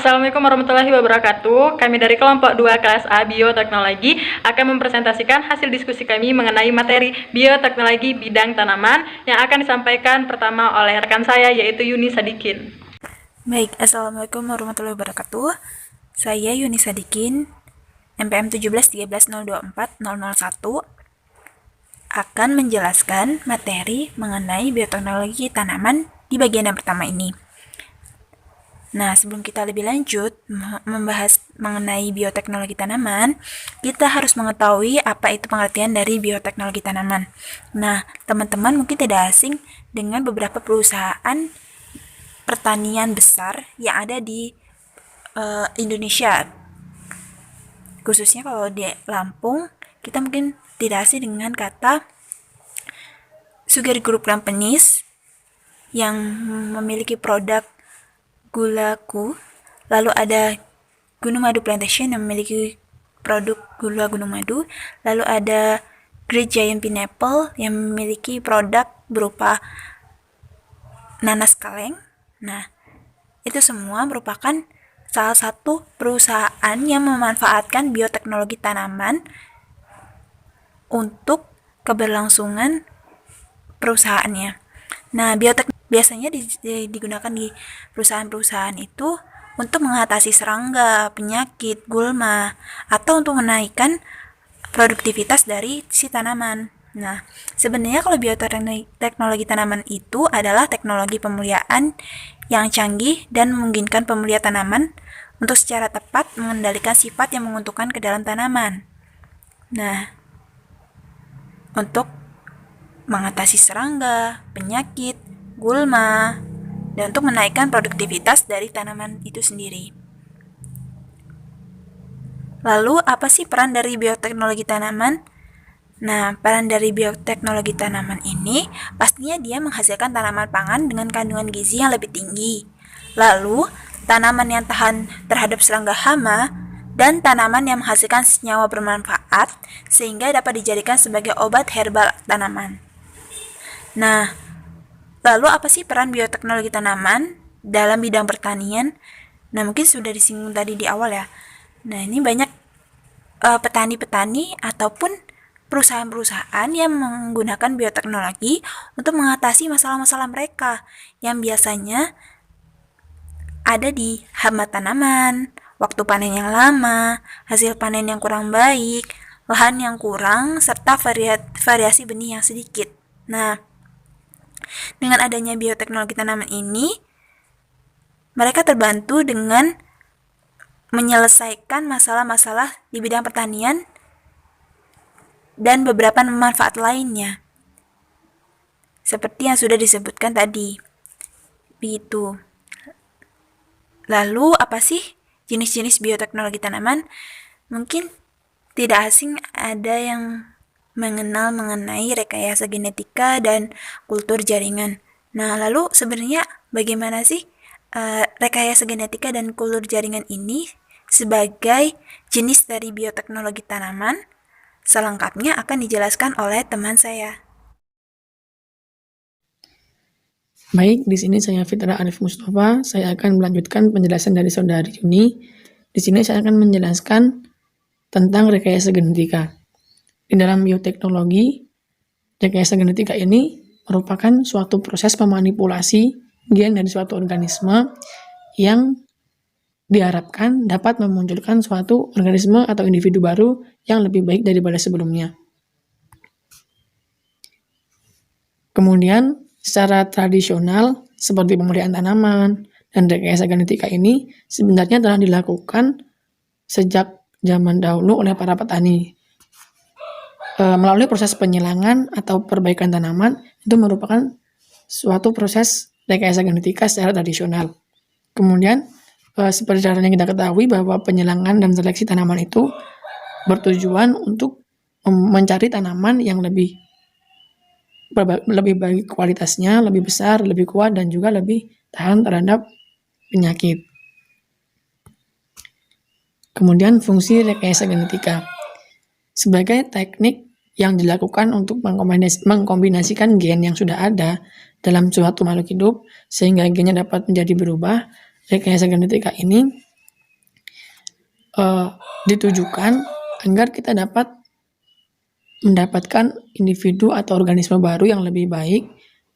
Assalamualaikum warahmatullahi wabarakatuh. Kami dari kelompok 2 kelas A Bioteknologi akan mempresentasikan hasil diskusi kami mengenai materi bioteknologi bidang tanaman yang akan disampaikan pertama oleh rekan saya yaitu Yuni Sadikin. Baik, Assalamualaikum warahmatullahi wabarakatuh. Saya Yuni Sadikin, MPM 1713024001, akan menjelaskan materi mengenai bioteknologi tanaman di bagian yang pertama ini. Nah, sebelum kita lebih lanjut membahas mengenai bioteknologi tanaman, kita harus mengetahui apa itu pengertian dari bioteknologi tanaman. Nah, teman-teman mungkin tidak asing dengan beberapa perusahaan pertanian besar yang ada di Indonesia. Khususnya kalau di Lampung, kita mungkin tidak asing dengan kata Sugar Group Companies yang memiliki produk gulaku, lalu ada Gunung Madu Plantation yang memiliki produk gula gunung madu, lalu ada Great Giant Pineapple yang memiliki produk berupa nanas kaleng. Nah, itu semua merupakan salah satu perusahaan yang memanfaatkan bioteknologi tanaman untuk keberlangsungan perusahaannya. Nah, biasanya digunakan di perusahaan-perusahaan itu untuk mengatasi serangga, penyakit, gulma, atau untuk menaikkan produktivitas dari si tanaman. Nah, sebenarnya kalau bioteknologi tanaman itu adalah teknologi pemuliaan yang canggih dan memungkinkan pemulihan tanaman untuk secara tepat mengendalikan sifat yang menguntungkan ke dalam tanaman. Nah, untuk mengatasi serangga, penyakit, gulma, dan untuk menaikkan produktivitas dari tanaman itu sendiri. Lalu, apa sih peran dari bioteknologi tanaman? Nah, peran dari bioteknologi tanaman ini pastinya dia menghasilkan tanaman pangan dengan kandungan gizi yang lebih tinggi. Lalu, tanaman yang tahan terhadap serangga hama dan tanaman yang menghasilkan senyawa bermanfaat sehingga dapat dijadikan sebagai obat herbal tanaman. Nah, lalu apa sih peran bioteknologi tanaman dalam bidang pertanian? Nah, mungkin sudah disinggung tadi di awal ya. Nah, ini banyak petani-petani ataupun perusahaan-perusahaan yang menggunakan bioteknologi untuk mengatasi masalah-masalah mereka yang biasanya ada di hama tanaman, waktu panen yang lama, hasil panen yang kurang baik, lahan yang kurang, serta variasi benih yang sedikit. Nah, dengan adanya bioteknologi tanaman ini, mereka terbantu dengan menyelesaikan masalah-masalah di bidang pertanian dan beberapa manfaat lainnya, seperti yang sudah disebutkan tadi. Begitu. Lalu, apa sih jenis-jenis bioteknologi tanaman? Mungkin tidak asing ada yang mengenal mengenai rekayasa genetika dan kultur jaringan. Nah, lalu sebenarnya bagaimana sih rekayasa genetika dan kultur jaringan ini sebagai jenis dari bioteknologi tanaman? Selengkapnya akan dijelaskan oleh teman saya. Baik, di sini saya Fitra Arif Mustafa. Saya akan melanjutkan penjelasan dari saudari Yuni. Di sini saya akan menjelaskan tentang rekayasa genetika. Di dalam bioteknologi, rekayasa genetika ini merupakan suatu proses memanipulasi gen dari suatu organisme yang diharapkan dapat memunculkan suatu organisme atau individu baru yang lebih baik daripada sebelumnya. Kemudian, secara tradisional, seperti pemeliharaan tanaman dan rekayasa genetika ini sebenarnya telah dilakukan sejak zaman dahulu oleh para petani. Melalui proses penyilangan atau perbaikan tanaman, itu merupakan suatu proses rekayasa genetika secara tradisional. Kemudian, seperti yang kita ketahui bahwa penyilangan dan seleksi tanaman itu bertujuan untuk mencari tanaman yang lebih baik kualitasnya, lebih besar, lebih kuat, dan juga lebih tahan terhadap penyakit. Kemudian fungsi rekayasa genetika sebagai teknik yang dilakukan untuk mengkombinasikan gen yang sudah ada dalam suatu makhluk hidup sehingga gennya dapat menjadi berubah. Rekayasa genetika ini ditujukan agar kita dapat mendapatkan individu atau organisme baru yang lebih baik,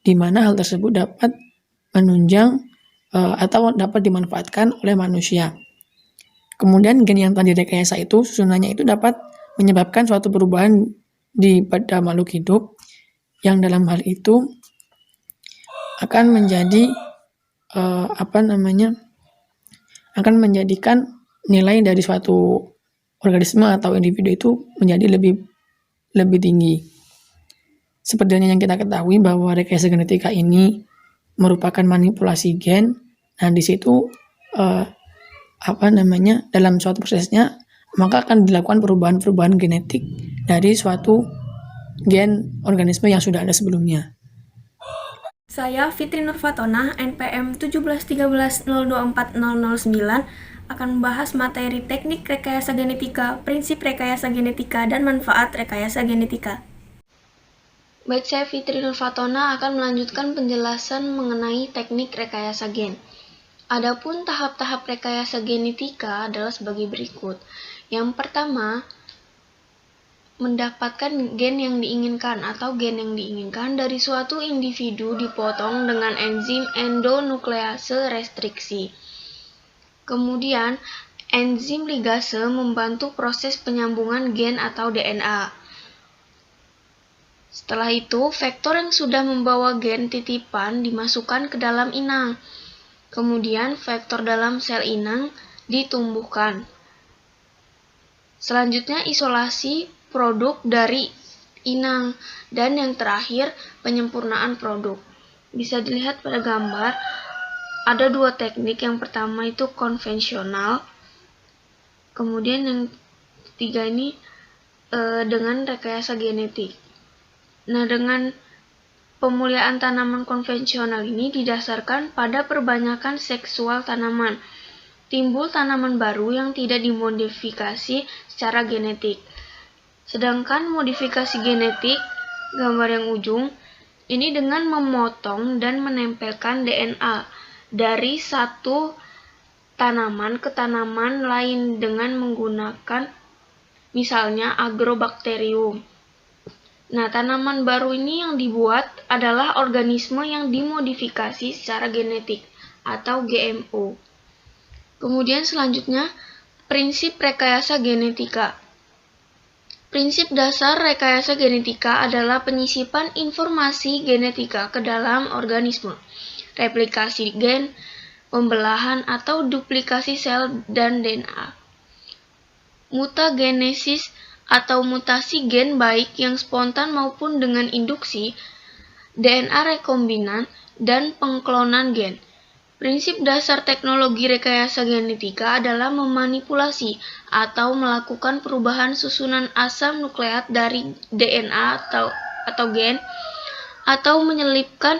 di mana hal tersebut dapat menunjang atau dapat dimanfaatkan oleh manusia. Kemudian gen yang telah direkayasa itu, susunannya itu dapat menyebabkan suatu perubahan pada makhluk hidup, yang dalam hal itu akan menjadi akan menjadikan nilai dari suatu organisme atau individu itu menjadi lebih tinggi. Seperti yang kita ketahui bahwa rekayasa genetika ini merupakan manipulasi gen. Nah, di situ dalam suatu prosesnya maka akan dilakukan perubahan-perubahan genetik dari suatu gen organisme yang sudah ada sebelumnya. Saya Fitri Nurfatona, NPM 1713024009 akan membahas materi teknik rekayasa genetika, prinsip rekayasa genetika, dan manfaat rekayasa genetika. Baik, saya Fitri Nurfatona akan melanjutkan penjelasan mengenai teknik rekayasa gen. Adapun tahap-tahap rekayasa genetika adalah sebagai berikut. Yang pertama, mendapatkan gen yang diinginkan atau gen yang diinginkan dari suatu individu dipotong dengan enzim endonuklease restriksi. Kemudian, enzim ligase membantu proses penyambungan gen atau DNA. Setelah itu, vektor yang sudah membawa gen titipan dimasukkan ke dalam inang. Kemudian, vektor dalam sel inang ditumbuhkan. Selanjutnya, isolasi produk dari inang, dan yang terakhir penyempurnaan produk. Bisa dilihat pada gambar, ada dua teknik. Yang pertama itu konvensional, kemudian yang ketiga ini dengan rekayasa genetik. Nah, dengan pemuliaan tanaman konvensional ini didasarkan pada perbanyakan seksual tanaman. Timbul tanaman baru yang tidak dimodifikasi secara genetik. Sedangkan modifikasi genetik, gambar yang ujung, ini dengan memotong dan menempelkan DNA dari satu tanaman ke tanaman lain dengan menggunakan misalnya agrobakterium. Nah, tanaman baru ini yang dibuat adalah organisme yang dimodifikasi secara genetik atau GMO. Kemudian selanjutnya, prinsip rekayasa genetika. Prinsip dasar rekayasa genetika adalah penyisipan informasi genetika ke dalam organisme, replikasi gen, pembelahan atau duplikasi sel dan DNA. Mutagenesis atau mutasi gen baik yang spontan maupun dengan induksi, DNA rekombinan, dan pengklonan gen. Prinsip dasar teknologi rekayasa genetika adalah memanipulasi atau melakukan perubahan susunan asam nukleat dari DNA atau gen, atau menyelipkan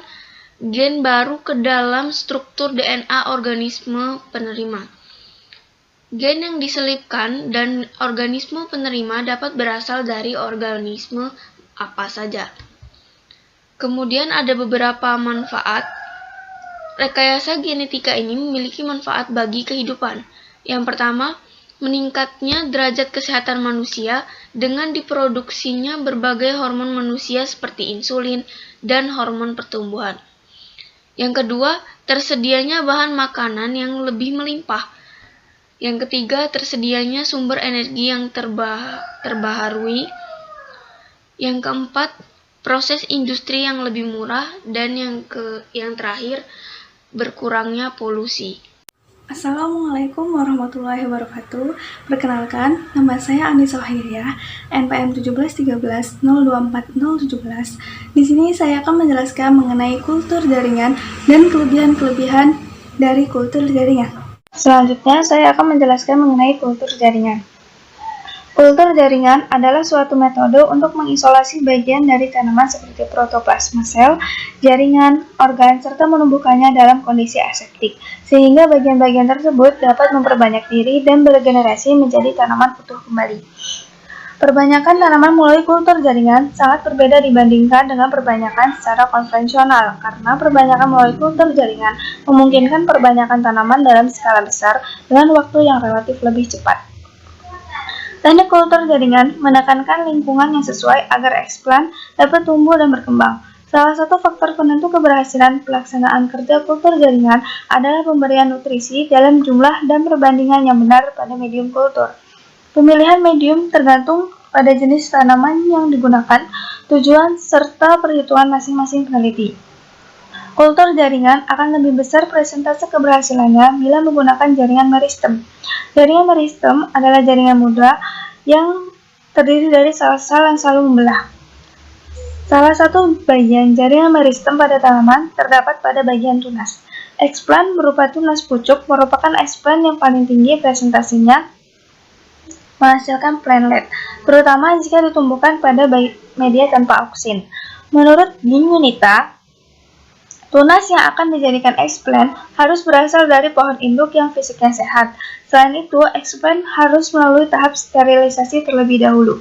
gen baru ke dalam struktur DNA organisme penerima. Gen yang diselipkan dan organisme penerima dapat berasal dari organisme apa saja. Kemudian ada beberapa manfaat. Rekayasa genetika ini memiliki manfaat bagi kehidupan. Yang pertama, meningkatnya derajat kesehatan manusia dengan diproduksinya berbagai hormon manusia seperti insulin dan hormon pertumbuhan. Yang kedua, tersedianya bahan makanan yang lebih melimpah. Yang ketiga, tersedianya sumber energi yang terbaharui. Yang keempat, proses industri yang lebih murah. Dan yang terakhir, berkurangnya polusi. Assalamualaikum warahmatullahi wabarakatuh. Perkenalkan, nama saya Anissa Wahiriah, NPM 17130240017. Di sini saya akan menjelaskan mengenai kultur jaringan dan kelebihan-kelebihan dari kultur jaringan. Selanjutnya, saya akan menjelaskan mengenai kultur jaringan. Kultur jaringan adalah suatu metode untuk mengisolasi bagian dari tanaman seperti protoplasma sel, jaringan, organ, serta menumbuhkannya dalam kondisi aseptik, sehingga bagian-bagian tersebut dapat memperbanyak diri dan bergenerasi menjadi tanaman utuh kembali. Perbanyakan tanaman melalui kultur jaringan sangat berbeda dibandingkan dengan perbanyakan secara konvensional, karena perbanyakan melalui kultur jaringan memungkinkan perbanyakan tanaman dalam skala besar dengan waktu yang relatif lebih cepat. Teknik kultur jaringan menekankan lingkungan yang sesuai agar eksplan dapat tumbuh dan berkembang. Salah satu faktor penentu keberhasilan pelaksanaan kerja kultur jaringan adalah pemberian nutrisi dalam jumlah dan perbandingan yang benar pada medium kultur. Pemilihan medium tergantung pada jenis tanaman yang digunakan, tujuan, serta perhitungan masing-masing peneliti. Kultur jaringan akan lebih besar persentase keberhasilannya bila menggunakan jaringan meristem. Jaringan meristem adalah jaringan muda yang terdiri dari sel-sel yang selalu membelah. Salah satu bagian jaringan meristem pada tanaman terdapat pada bagian tunas. Eksplan berupa tunas pucuk merupakan eksplan yang paling tinggi presentasinya menghasilkan plantlet, terutama jika ditumbuhkan pada media tanpa auksin. Menurut Dean Yunita, tunas yang akan dijadikan eksplan harus berasal dari pohon induk yang fisiknya sehat. Selain itu, eksplan harus melalui tahap sterilisasi terlebih dahulu.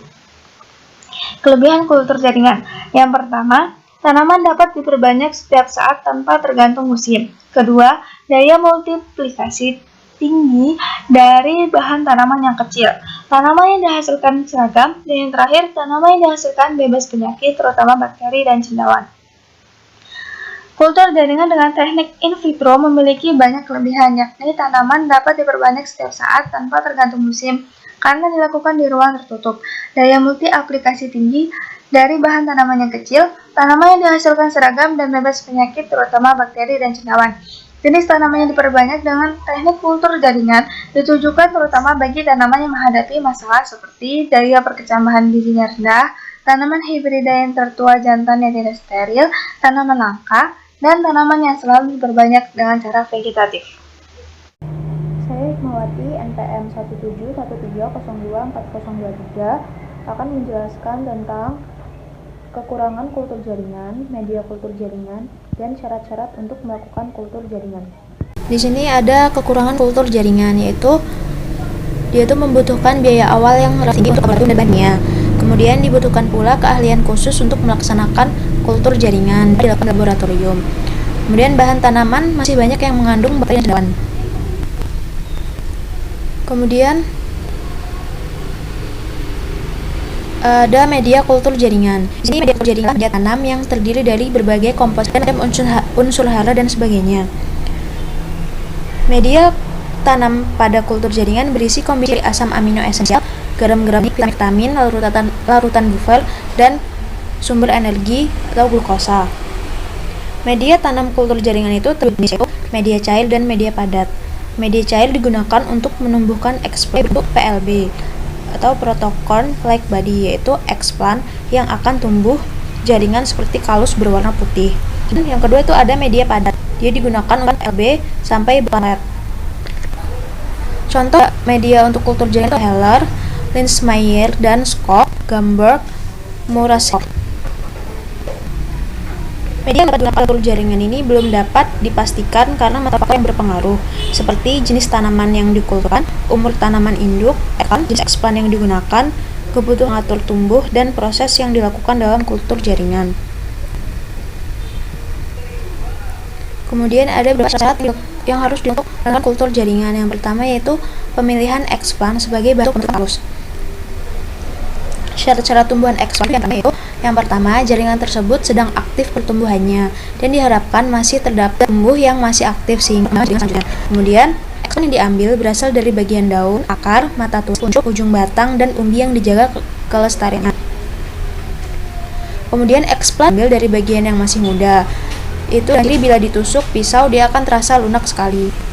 Kelebihan kultur jaringan. Yang pertama, tanaman dapat diperbanyak setiap saat tanpa tergantung musim. Kedua, daya multiplikasi tinggi dari bahan tanaman yang kecil. Tanaman yang dihasilkan seragam. Dan yang terakhir, tanaman yang dihasilkan bebas penyakit, terutama bakteri dan cendawan. Kultur jaringan dengan teknik in vitro memiliki banyak kelebihan, yakni tanaman dapat diperbanyak setiap saat tanpa tergantung musim karena dilakukan di ruang tertutup. Daya multi aplikasi tinggi dari bahan tanaman yang kecil, tanaman yang dihasilkan seragam dan bebas penyakit terutama bakteri dan cendawan. Jenis tanaman yang diperbanyak dengan teknik kultur jaringan ditujukan terutama bagi tanaman yang menghadapi masalah seperti daya perkecambahan bijinya rendah, tanaman hibrida yang tertua jantan yang tidak steril, tanaman langka, dan tanaman yang selalu diperbanyak dengan cara vegetatif. Saya Hikmawati, NPM 17130240023 akan menjelaskan tentang kekurangan kultur jaringan, media kultur jaringan, dan syarat-syarat untuk melakukan kultur jaringan. Di sini ada kekurangan kultur jaringan, yaitu dia itu membutuhkan biaya awal yang relatif tinggi untuk laboratorium dan bahannya. Kemudian dibutuhkan pula keahlian khusus untuk melaksanakan kultur jaringan di dalam laboratorium. Kemudian bahan tanaman masih banyak yang mengandung bakteri dan cendawan. Kemudian ada media kultur jaringan. Di sini media kultur jaringan media tanam yang terdiri dari berbagai komponen dan unsur hara dan sebagainya. Media tanam pada kultur jaringan berisi kombinasi asam amino esensial, garam-garam, vitamin, larutan buffer, dan sumber energi atau glukosa. Media tanam kultur jaringan itu terdiri dari media cair dan media padat. Media cair digunakan untuk menumbuhkan eksplan bentuk PLB atau protocorn like body, yaitu eksplan yang akan tumbuh jaringan seperti kalus berwarna putih. Dan yang kedua itu ada media padat. Dia digunakan untuk LB sampai planet. Contoh media untuk kultur jaringan itu Heller, Linsmeyer, dan Scott, Gamberg, Murasek. Media yang dapat digunakan kultur jaringan ini belum dapat dipastikan karena faktor yang berpengaruh, seperti jenis tanaman yang dikulturkan, umur tanaman induk, jenis eksplan yang digunakan, kebutuhan atur tumbuh, dan proses yang dilakukan dalam kultur jaringan. Kemudian ada beberapa syarat yang harus dilakukan dalam kultur jaringan. Yang pertama yaitu pemilihan eksplan sebagai bentuk halus. Syarat-syarat tumbuhan eksplan yang pertama, jaringan tersebut sedang aktif pertumbuhannya dan diharapkan masih terdapat tumbuh yang masih aktif sehingga selanjutnya. Kemudian, eksplan yang diambil berasal dari bagian daun, akar, mata tunas, puncuk, ujung batang, dan umbi yang dijaga kelestarian. Kemudian, eksplan diambil dari bagian yang masih muda. Itu jadi bila ditusuk pisau dia akan terasa lunak sekali.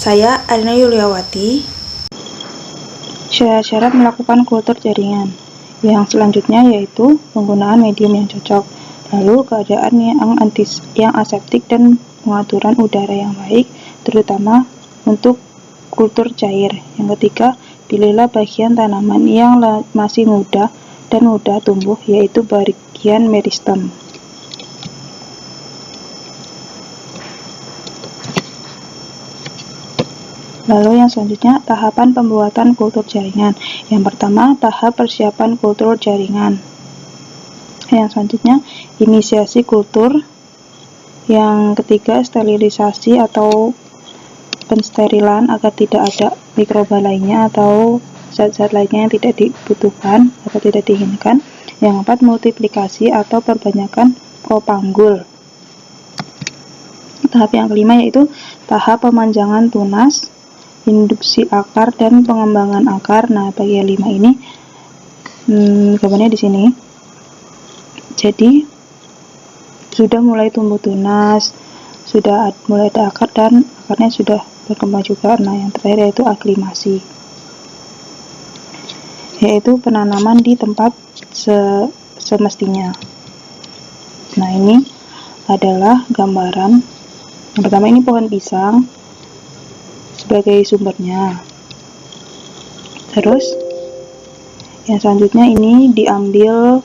Saya Arina Yuliawati. Syarat-syarat melakukan kultur jaringan. Yang selanjutnya yaitu penggunaan medium yang cocok, lalu keadaan yang aseptik dan pengaturan udara yang baik, terutama untuk kultur cair. Yang ketiga, pilihlah bagian tanaman yang masih muda dan mudah tumbuh, yaitu bagian meristem. Lalu yang selanjutnya, tahapan pembuatan kultur jaringan. Yang pertama, tahap persiapan kultur jaringan. Yang selanjutnya, inisiasi kultur. Yang ketiga, sterilisasi atau pensterilan agar tidak ada mikroba lainnya atau zat-zat lainnya yang tidak dibutuhkan atau tidak diinginkan. Yang keempat, multiplikasi atau perbanyakan propanggul. Tahap yang kelima yaitu tahap pemanjangan tunas, induksi akar dan pengembangan akar. Nah, bagian 5 ini gambarnya di sini. Jadi sudah mulai tumbuh tunas, sudah mulai ada akar dan akarnya sudah berkembang juga. Nah, yang terakhir yaitu aklimasi, yaitu penanaman di tempat semestinya. Nah, ini adalah gambaran. Yang pertama ini pohon pisang sebagai sumbernya. Terus yang selanjutnya ini diambil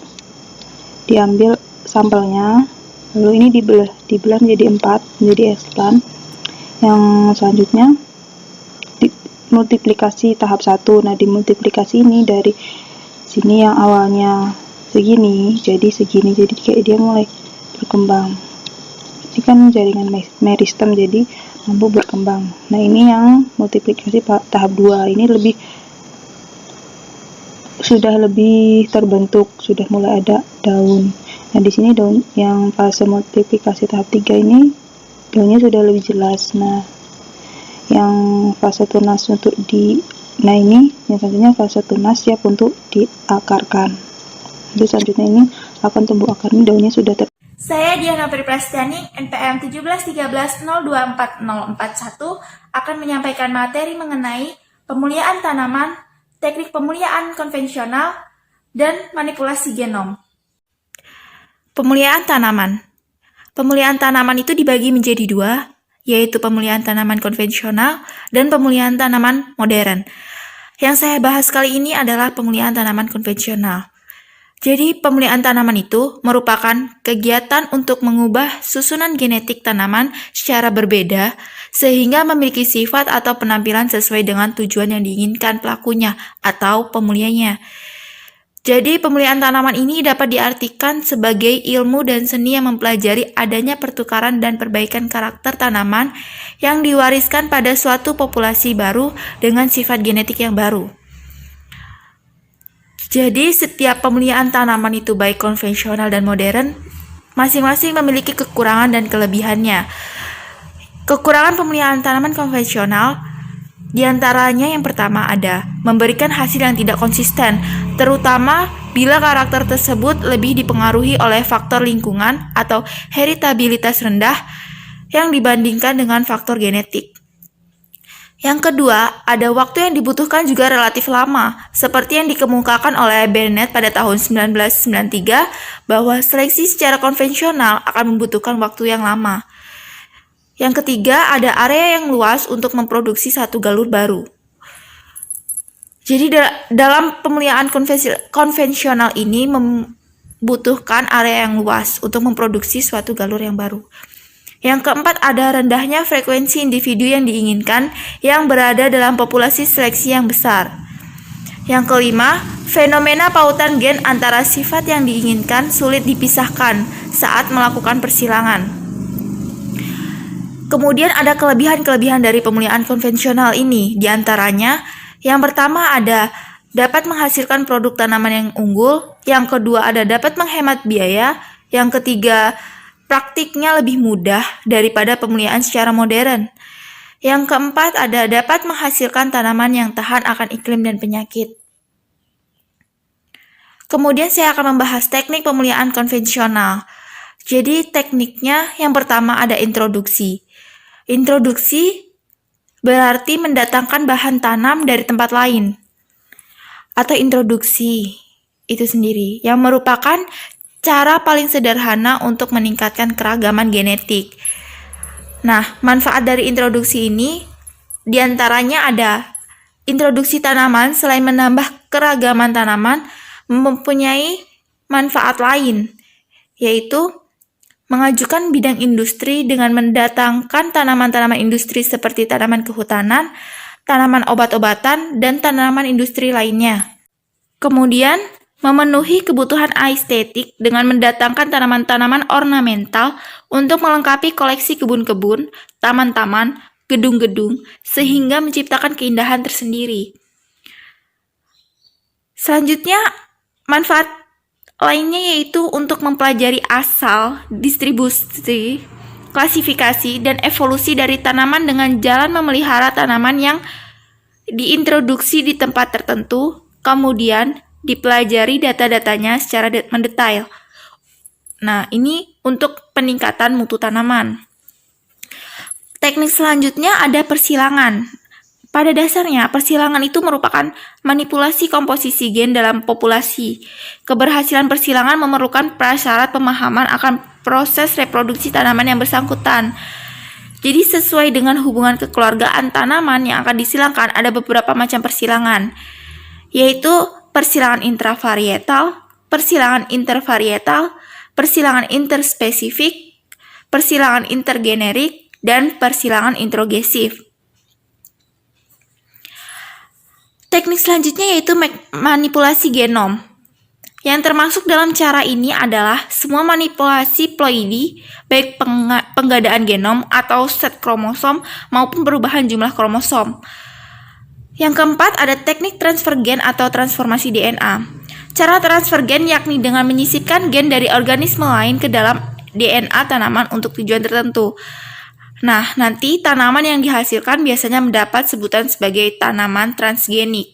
sampelnya, lalu ini dibelah menjadi 4, menjadi explant. Yang selanjutnya multiplikasi tahap 1. Nah, dimultiplikasi ini dari sini yang awalnya segini jadi segini, jadi kayak dia mulai berkembang. Ini kan jaringan meristem, jadi mampu berkembang. Nah, ini yang multiplikasi tahap 2. Ini sudah lebih terbentuk, sudah mulai ada daun. Nah, di sini daun yang fase multiplikasi tahap 3 ini daunnya sudah lebih jelas. Nah, yang fase tunas nah ini yang selanjutnya fase tunas siap untuk diakarkan. Jadi selanjutnya ini akan tumbuh akar, ini daunnya sudah Saya Diana Priprastiani, NPM 1713024041 akan menyampaikan materi mengenai pemuliaan tanaman, teknik pemuliaan konvensional, dan manipulasi genom. Pemuliaan tanaman. Pemuliaan tanaman itu dibagi menjadi 2, yaitu pemuliaan tanaman konvensional dan pemuliaan tanaman modern. Yang saya bahas kali ini adalah pemuliaan tanaman konvensional. Jadi, pemuliaan tanaman itu merupakan kegiatan untuk mengubah susunan genetik tanaman secara berbeda sehingga memiliki sifat atau penampilan sesuai dengan tujuan yang diinginkan pelakunya atau pemulianya. Jadi, pemuliaan tanaman ini dapat diartikan sebagai ilmu dan seni yang mempelajari adanya pertukaran dan perbaikan karakter tanaman yang diwariskan pada suatu populasi baru dengan sifat genetik yang baru. Jadi, setiap pemuliaan tanaman itu baik konvensional dan modern, masing-masing memiliki kekurangan dan kelebihannya. Kekurangan pemuliaan tanaman konvensional diantaranya yang pertama ada memberikan hasil yang tidak konsisten, terutama bila karakter tersebut lebih dipengaruhi oleh faktor lingkungan atau heritabilitas rendah yang dibandingkan dengan faktor genetik. Yang kedua, ada waktu yang dibutuhkan juga relatif lama, seperti yang dikemukakan oleh Bennett pada tahun 1993 bahwa seleksi secara konvensional akan membutuhkan waktu yang lama. Yang ketiga, ada area yang luas untuk memproduksi satu galur baru. Jadi dalam pemuliaan konvensional ini membutuhkan area yang luas untuk memproduksi suatu galur yang baru. Yang keempat, ada rendahnya frekuensi individu yang diinginkan yang berada dalam populasi seleksi yang besar. Yang kelima, fenomena pautan gen antara sifat yang diinginkan sulit dipisahkan saat melakukan persilangan. Kemudian ada kelebihan-kelebihan dari pemuliaan konvensional ini, diantaranya yang pertama ada dapat menghasilkan produk tanaman yang unggul, yang kedua ada dapat menghemat biaya, yang ketiga praktiknya lebih mudah daripada pemuliaan secara modern. Yang keempat ada dapat menghasilkan tanaman yang tahan akan iklim dan penyakit. Kemudian saya akan membahas teknik pemuliaan konvensional. Jadi tekniknya yang pertama ada introduksi. Introduksi berarti mendatangkan bahan tanam dari tempat lain. Atau introduksi itu sendiri yang merupakan cara paling sederhana untuk meningkatkan keragaman genetik. Nah, manfaat dari introduksi ini Di antaranya ada introduksi tanaman selain menambah keragaman tanaman, mempunyai manfaat lain, yaitu mengajukan bidang industri dengan mendatangkan tanaman-tanaman industri seperti tanaman kehutanan, tanaman obat-obatan, dan tanaman industri lainnya. Kemudian, memenuhi kebutuhan estetik dengan mendatangkan tanaman-tanaman ornamental untuk melengkapi koleksi kebun-kebun, taman-taman, gedung-gedung, sehingga menciptakan keindahan tersendiri. Selanjutnya, manfaat lainnya yaitu untuk mempelajari asal, distribusi, klasifikasi, dan evolusi dari tanaman dengan jalan memelihara tanaman yang diintroduksi di tempat tertentu, kemudian dipelajari data-datanya secara mendetail. Nah, ini untuk peningkatan mutu tanaman. Teknik selanjutnya ada persilangan. Pada dasarnya, persilangan itu merupakan manipulasi komposisi gen dalam populasi. Keberhasilan persilangan memerlukan prasyarat pemahaman akan proses reproduksi tanaman yang bersangkutan. Jadi sesuai dengan hubungan kekeluargaan tanaman yang akan disilangkan, ada beberapa macam persilangan, yaitu persilangan intravarietal, persilangan intervarietal, persilangan interspesifik, persilangan intergenerik, dan persilangan introgesif. Teknik selanjutnya yaitu manipulasi genom. Yang termasuk dalam cara ini adalah semua manipulasi ploidi, baik penggadaan genom atau set kromosom maupun perubahan jumlah kromosom. Yang keempat ada teknik transfer gen atau transformasi DNA. Cara transfer gen yakni dengan menyisipkan gen dari organisme lain ke dalam DNA tanaman untuk tujuan tertentu. Nah, nanti tanaman yang dihasilkan biasanya mendapat sebutan sebagai tanaman transgenik.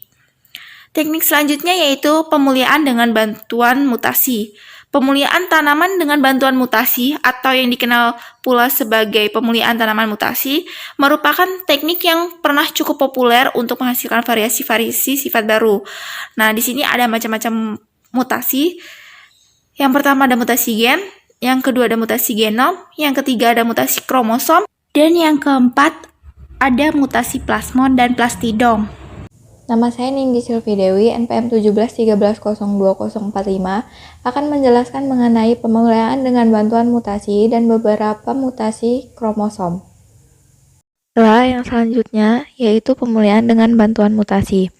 Teknik selanjutnya yaitu pemuliaan dengan bantuan mutasi. Pemuliaan tanaman dengan bantuan mutasi atau yang dikenal pula sebagai pemuliaan tanaman mutasi merupakan teknik yang pernah cukup populer untuk menghasilkan variasi-variasi sifat baru. Nah, di sini ada macam-macam mutasi. Yang pertama ada mutasi gen, yang kedua ada mutasi genom, yang ketiga ada mutasi kromosom, dan yang keempat ada mutasi plasmon dan plastidom. Nama saya Ninggi Sylvie Dewi, NPM 1713020045, akan menjelaskan mengenai pemuliaan dengan bantuan mutasi dan beberapa mutasi kromosom. Yang selanjutnya yaitu pemuliaan dengan bantuan mutasi.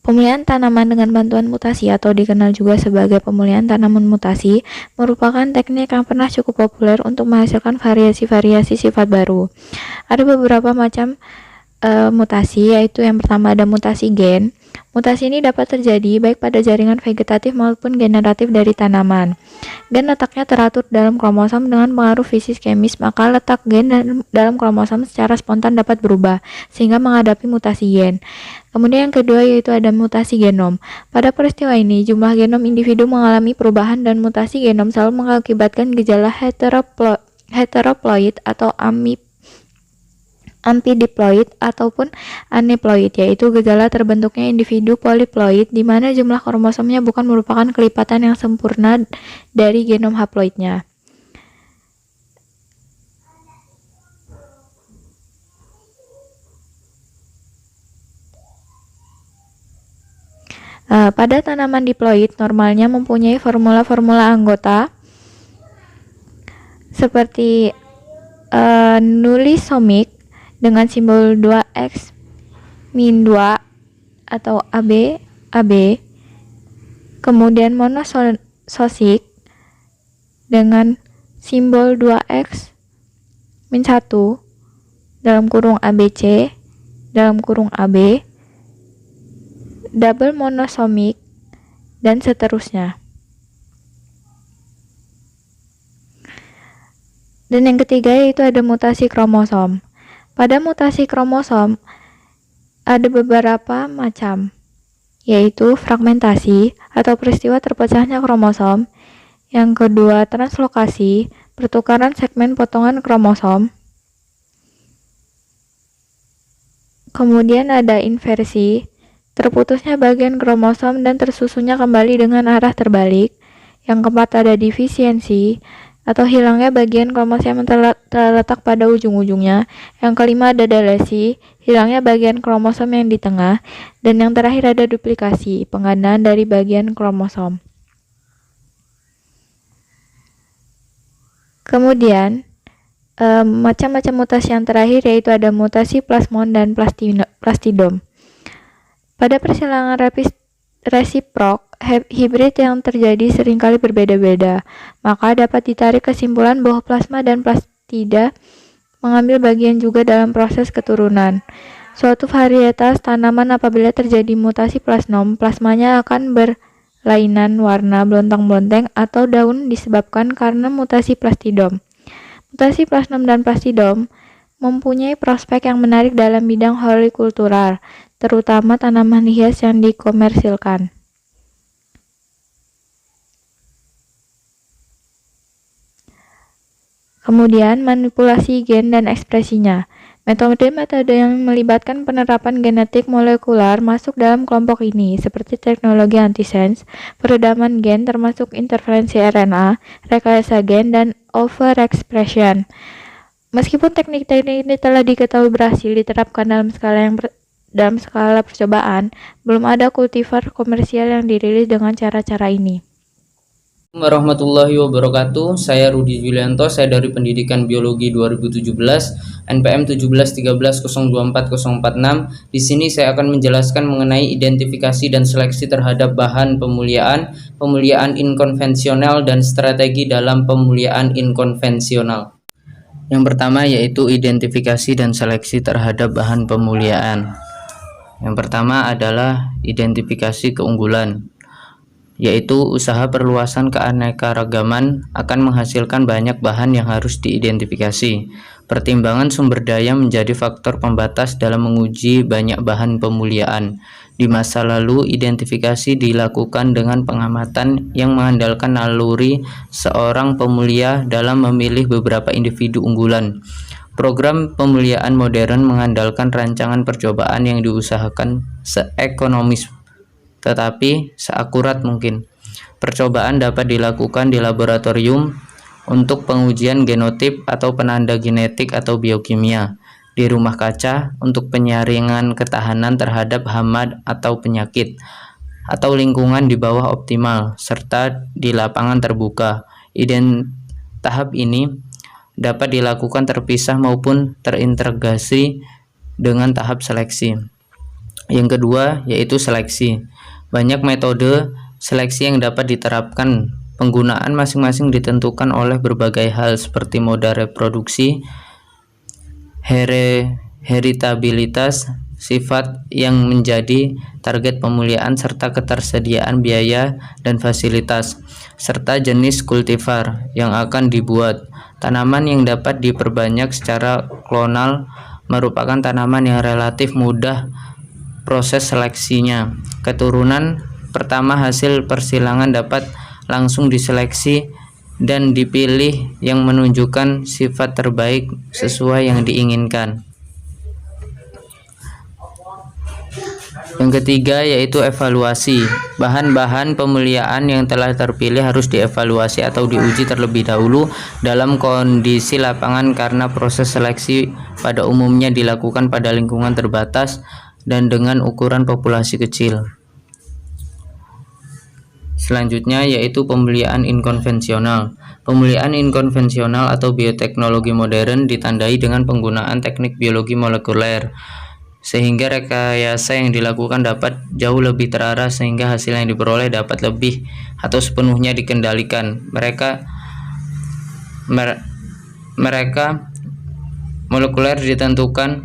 Pemulihan tanaman dengan bantuan mutasi atau dikenal juga sebagai pemulihan tanaman mutasi merupakan teknik yang pernah cukup populer untuk menghasilkan variasi-variasi sifat baru. Ada beberapa macam mutasi, yaitu yang pertama ada mutasi gen. Mutasi ini dapat terjadi baik pada jaringan vegetatif maupun generatif dari tanaman. Gen letaknya teratur dalam kromosom dengan pengaruh fisis-kemis, maka letak gen dalam kromosom secara spontan dapat berubah, sehingga menghadapi mutasi gen. Kemudian yang kedua yaitu ada mutasi genom. Pada peristiwa ini, jumlah genom individu mengalami perubahan dan mutasi genom selalu mengakibatkan gejala heteroploid atau ampidiploid ataupun aniploid, yaitu gejala terbentuknya individu poliploid di mana jumlah kromosomnya bukan merupakan kelipatan yang sempurna dari genom haploidnya. Pada tanaman diploid normalnya mempunyai formula-formula anggota seperti nulisomik dengan simbol 2x-2 atau AB, kemudian monososik dengan simbol 2x-1 dalam kurung ABC dalam kurung AB, double monosomik, dan seterusnya. Dan yang ketiga yaitu ada mutasi kromosom. Pada mutasi kromosom ada beberapa macam, yaitu fragmentasi atau peristiwa terpecahnya kromosom. Yang kedua, translokasi, pertukaran segmen potongan kromosom. Kemudian ada inversi, terputusnya bagian kromosom dan tersusunnya kembali dengan arah terbalik. Yang keempat ada difisiensi, atau hilangnya bagian kromosom yang terletak pada ujung-ujungnya. Yang kelima ada delesi, hilangnya bagian kromosom yang di tengah. Dan yang terakhir ada duplikasi, penggandaan dari bagian kromosom. Kemudian, macam-macam mutasi yang terakhir yaitu ada mutasi plasmon dan plastidom. Pada persilangan resiprok, hibrid yang terjadi seringkali berbeda-beda, maka dapat ditarik kesimpulan bahwa plasma dan plastida mengambil bagian juga dalam proses keturunan. Suatu varietas tanaman apabila terjadi mutasi plasmanya akan berlainan warna, blontang-blonteng, atau daun disebabkan karena mutasi plastidom. Mutasi plasmon dan plastidom mempunyai prospek yang menarik dalam bidang hortikultural, terutama tanaman hias yang dikomersilkan. Kemudian, manipulasi gen dan ekspresinya. Metode-metode yang melibatkan penerapan genetik molekular masuk dalam kelompok ini, seperti teknologi antisense, peredaman gen termasuk interferensi RNA, rekayasa gen, dan overexpression. Meskipun teknik-teknik ini telah diketahui berhasil diterapkan dalam skala percobaan, belum ada kultivar komersial yang dirilis dengan cara-cara ini. Warahmatullahi wabarakatuh. Saya Rudi Julianto, saya dari Pendidikan Biologi 2017, NPM 1713024046. Di sini saya akan menjelaskan mengenai identifikasi dan seleksi terhadap bahan pemuliaan inkonvensional dan strategi dalam pemuliaan inkonvensional. Yang pertama yaitu identifikasi dan seleksi terhadap bahan pemuliaan. Yang pertama adalah identifikasi keunggulan, yaitu usaha perluasan keanekaragaman akan menghasilkan banyak bahan yang harus diidentifikasi. Pertimbangan sumber daya menjadi faktor pembatas dalam menguji banyak bahan pemuliaan. Di masa lalu, identifikasi dilakukan dengan pengamatan yang mengandalkan naluri seorang pemulia dalam memilih beberapa individu unggulan. Program pemuliaan modern mengandalkan rancangan percobaan yang diusahakan seekonomis tetapi seakurat mungkin. Percobaan dapat dilakukan di laboratorium untuk pengujian genotip atau penanda genetik atau biokimia, di rumah kaca untuk penyaringan ketahanan terhadap hama atau penyakit, atau lingkungan di bawah optimal, serta di lapangan terbuka. Tahap ini dapat dilakukan terpisah maupun terintegrasi dengan tahap seleksi. Yang kedua yaitu seleksi. Banyak metode seleksi yang dapat diterapkan. Penggunaan masing-masing ditentukan oleh berbagai hal seperti moda reproduksi, heritabilitas, sifat yang menjadi target pemuliaan, serta ketersediaan biaya dan fasilitas, serta jenis kultivar yang akan dibuat. Tanaman yang dapat diperbanyak secara klonal merupakan tanaman yang relatif mudah proses seleksinya. Keturunan pertama hasil persilangan dapat langsung diseleksi dan dipilih yang menunjukkan sifat terbaik sesuai yang diinginkan. Yang ketiga yaitu evaluasi. Bahan-bahan pemuliaan yang telah terpilih harus dievaluasi atau diuji terlebih dahulu dalam kondisi lapangan karena proses seleksi pada umumnya dilakukan pada lingkungan terbatas dan dengan ukuran populasi kecil. Selanjutnya yaitu pemuliaan inkonvensional. Pemuliaan inkonvensional atau bioteknologi modern ditandai dengan penggunaan teknik biologi molekuler, sehingga rekayasa yang dilakukan dapat jauh lebih terarah sehingga hasil yang diperoleh dapat lebih atau sepenuhnya dikendalikan. Mereka molekuler ditentukan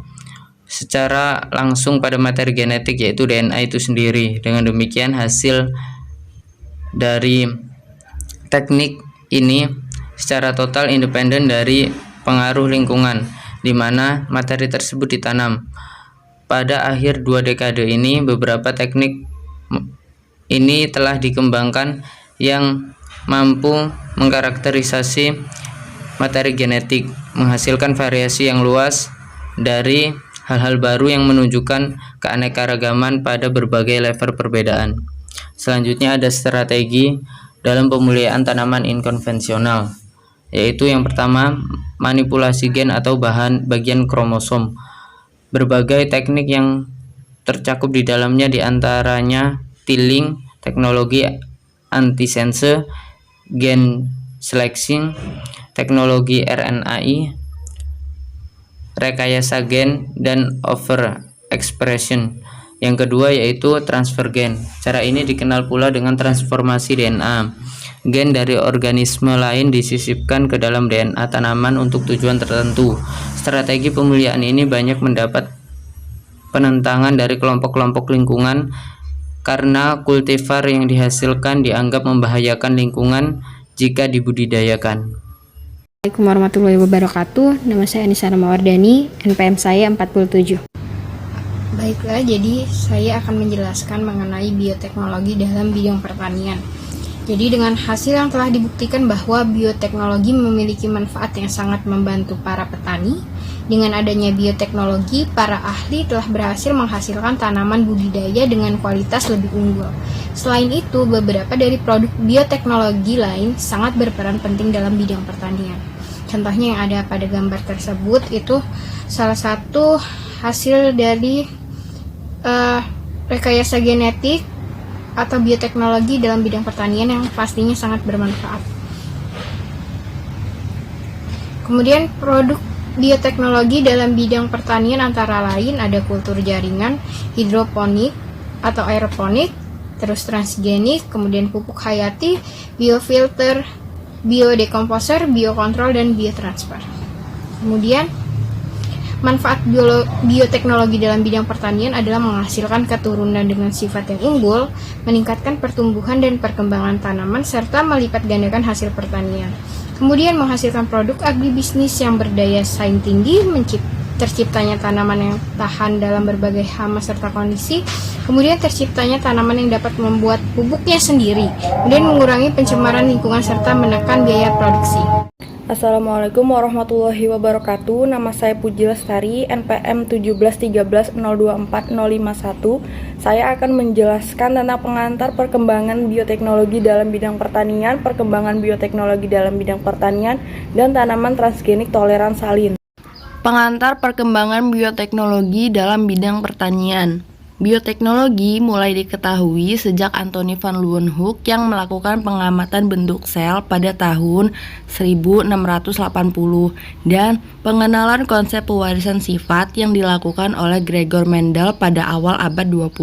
secara langsung pada materi genetik yaitu DNA itu sendiri. Dengan demikian hasil dari teknik ini secara total independen dari pengaruh lingkungan di mana materi tersebut ditanam. Pada akhir 2 dekade ini beberapa teknik ini telah dikembangkan yang mampu mengkarakterisasi materi genetik, menghasilkan variasi yang luas dari hal-hal baru yang menunjukkan keanekaragaman pada berbagai level perbedaan. Selanjutnya ada strategi dalam pemuliaan tanaman inkonvensional. yaitu yang pertama manipulasi gen atau bagian kromosom. Berbagai teknik yang tercakup di dalamnya diantaranya tiling, teknologi antisense, gen seleksi, teknologi RNAi, rekayasa gen, dan overexpression. Yang kedua yaitu transfer gen. Cara ini dikenal pula dengan transformasi DNA. Gen dari organisme lain disisipkan ke dalam DNA tanaman untuk tujuan tertentu. Strategi pemuliaan ini banyak mendapat penentangan dari kelompok-kelompok lingkungan karena kultivar yang dihasilkan dianggap membahayakan lingkungan jika dibudidayakan. Assalamualaikum warahmatullahi wabarakatuh. Nama saya Anissa Ramawardani, NPM saya 47. Baiklah, jadi saya akan menjelaskan mengenai bioteknologi dalam bidang pertanian. Jadi dengan hasil yang telah dibuktikan bahwa bioteknologi memiliki manfaat yang sangat membantu para petani. Dengan adanya bioteknologi, para ahli telah berhasil menghasilkan tanaman budidaya dengan kualitas lebih unggul. Selain itu, beberapa dari produk bioteknologi lain sangat berperan penting dalam bidang pertanian. Contohnya yang ada pada gambar tersebut itu salah satu hasil dari rekayasa genetik atau bioteknologi dalam bidang pertanian yang pastinya sangat bermanfaat. Kemudian produk bioteknologi dalam bidang pertanian antara lain ada kultur jaringan, hidroponik atau aeroponik, terus transgenik, kemudian pupuk hayati, biofilter, biodekomposer, biokontrol, dan biotransfer. Kemudian manfaat bioteknologi dalam bidang pertanian adalah menghasilkan keturunan dengan sifat yang unggul, meningkatkan pertumbuhan dan perkembangan tanaman, serta melipat gandakan hasil pertanian. Kemudian menghasilkan produk agribisnis yang berdaya saing tinggi, terciptanya tanaman yang tahan dalam berbagai hama serta kondisi, kemudian terciptanya tanaman yang dapat membuat pupuknya sendiri, kemudian mengurangi pencemaran lingkungan serta menekan biaya produksi. Assalamualaikum warahmatullahi wabarakatuh. Nama saya Puji Lestari, NPM 171302401. Saya akan menjelaskan tentang pengantar perkembangan bioteknologi dalam bidang pertanian, perkembangan bioteknologi dalam bidang pertanian, dan tanaman transgenik toleran salin. Pengantar perkembangan bioteknologi dalam bidang pertanian. Bioteknologi mulai diketahui sejak Anthony van Leeuwenhoek yang melakukan pengamatan bentuk sel pada tahun 1680 dan pengenalan konsep pewarisan sifat yang dilakukan oleh Gregor Mendel pada awal abad 20.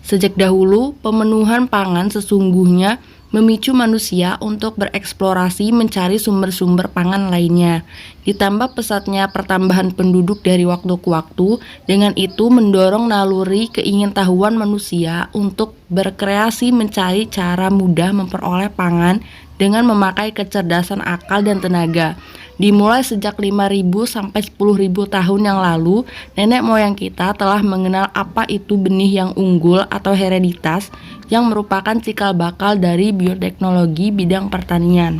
Sejak dahulu, pemenuhan pangan sesungguhnya memicu manusia untuk bereksplorasi mencari sumber-sumber pangan lainnya. Ditambah pesatnya pertambahan penduduk dari waktu ke waktu, dengan itu mendorong naluri keingintahuan manusia untuk berkreasi mencari cara mudah memperoleh pangan dengan memakai kecerdasan akal dan tenaga. Dimulai sejak 5.000 sampai 10.000 tahun yang lalu, nenek moyang kita telah mengenal apa itu benih yang unggul atau hereditas yang merupakan cikal bakal dari bioteknologi bidang pertanian.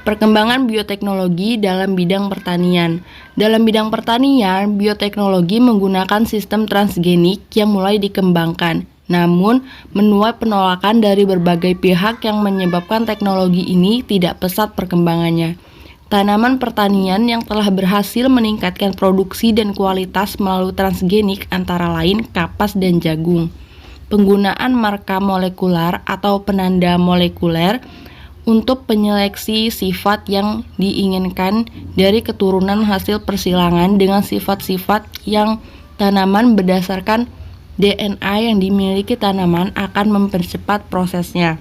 Perkembangan bioteknologi dalam bidang pertanian. Dalam bidang pertanian, bioteknologi menggunakan sistem transgenik yang mulai dikembangkan. Namun, menuai penolakan dari berbagai pihak yang menyebabkan teknologi ini tidak pesat perkembangannya. Tanaman pertanian yang telah berhasil meningkatkan produksi dan kualitas melalui transgenik antara lain kapas dan jagung. Penggunaan marka molekular atau penanda molekuler untuk penyeleksi sifat yang diinginkan dari keturunan hasil persilangan dengan sifat-sifat yang tanaman berdasarkan DNA yang dimiliki tanaman akan mempercepat prosesnya.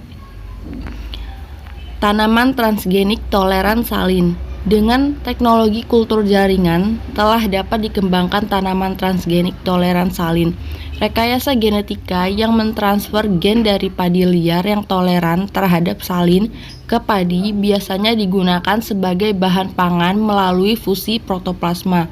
Tanaman transgenik toleran salin. Dengan teknologi kultur jaringan telah dapat dikembangkan tanaman transgenik toleran salin. Rekayasa genetika yang mentransfer gen dari padi liar yang toleran terhadap salin ke padi biasanya digunakan sebagai bahan pangan melalui fusi protoplasma.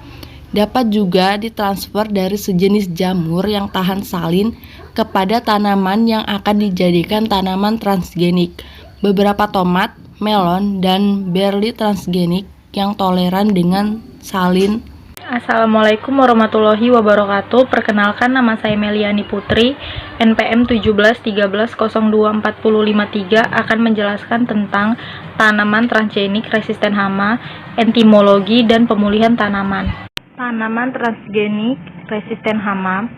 Dapat juga ditransfer dari sejenis jamur yang tahan salin kepada tanaman yang akan dijadikan tanaman transgenik. Beberapa tomat, melon, dan berli transgenik yang toleran dengan salin. Assalamualaikum warahmatullahi wabarakatuh. Perkenalkan, nama saya Meliani Putri, NPM 1713024053 akan menjelaskan tentang tanaman transgenik resisten hama, entomologi dan pemulihan tanaman. Tanaman transgenik resisten hama.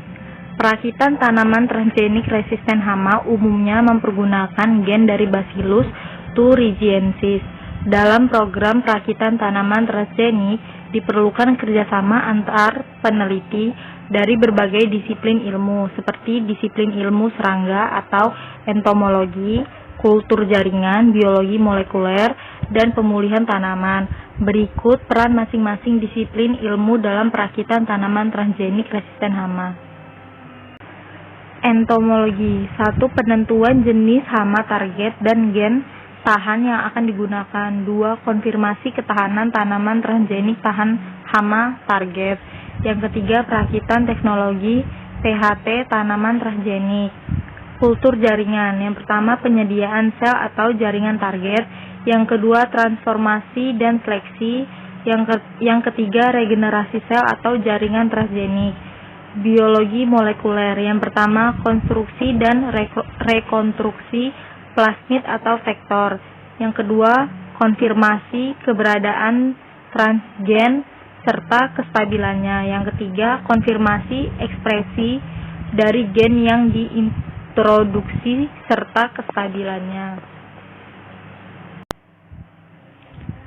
Perakitan tanaman transgenik resisten hama umumnya mempergunakan gen dari Bacillus thuringiensis. Dalam program perakitan tanaman transgenik diperlukan kerjasama antar peneliti dari berbagai disiplin ilmu seperti disiplin ilmu serangga atau entomologi, kultur jaringan, biologi molekuler, dan pemulihan tanaman. Berikut peran masing-masing disiplin ilmu dalam perakitan tanaman transgenik resisten hama. Entomologi. 1. Penentuan jenis hama target dan gen tahan yang akan digunakan. 2. Konfirmasi ketahanan tanaman transgenik tahan hama target. Yang ketiga, perakitan teknologi THT tanaman transgenik. Kultur jaringan. Yang pertama, penyediaan sel atau jaringan target. Yang kedua, transformasi dan seleksi. Yang ketiga, regenerasi sel atau jaringan transgenik. Biologi molekuler. Yang pertama, konstruksi dan rekonstruksi plasmid atau vektor. Yang kedua, konfirmasi keberadaan transgen serta kestabilannya. Yang ketiga, konfirmasi ekspresi dari gen yang diintroduksi serta kestabilannya.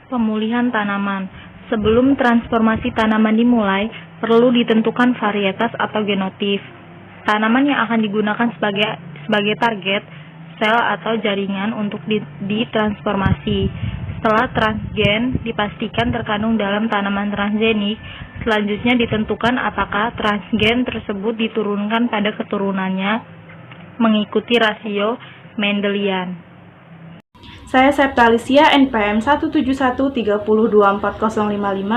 Pemulihan tanaman. Sebelum transformasi tanaman dimulai, perlu ditentukan varietas atau genotip tanaman yang akan digunakan sebagai target sel atau jaringan untuk ditransformasi. Setelah transgen dipastikan terkandung dalam tanaman transgenik, selanjutnya ditentukan apakah transgen tersebut diturunkan pada keturunannya mengikuti rasio Mendelian. Saya Septa Alicia, NPM 17130240055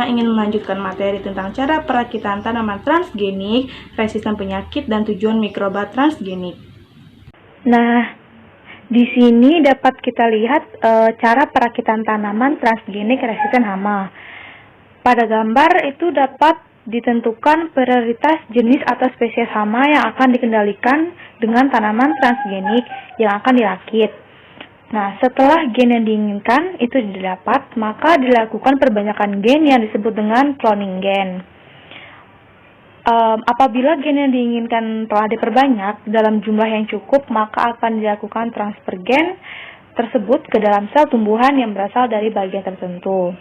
ingin melanjutkan materi tentang cara perakitan tanaman transgenik, resisten penyakit, dan tujuan mikroba transgenik. Nah, di sini dapat kita lihat cara perakitan tanaman transgenik resisten hama. Pada gambar itu dapat ditentukan prioritas jenis atau spesies hama yang akan dikendalikan dengan tanaman transgenik yang akan dirakit. Nah, setelah gen yang diinginkan itu didapat, maka dilakukan perbanyakan gen yang disebut dengan cloning gen. Apabila gen yang diinginkan telah diperbanyak dalam jumlah yang cukup, maka akan dilakukan transfer gen tersebut ke dalam sel tumbuhan yang berasal dari bagian tertentu.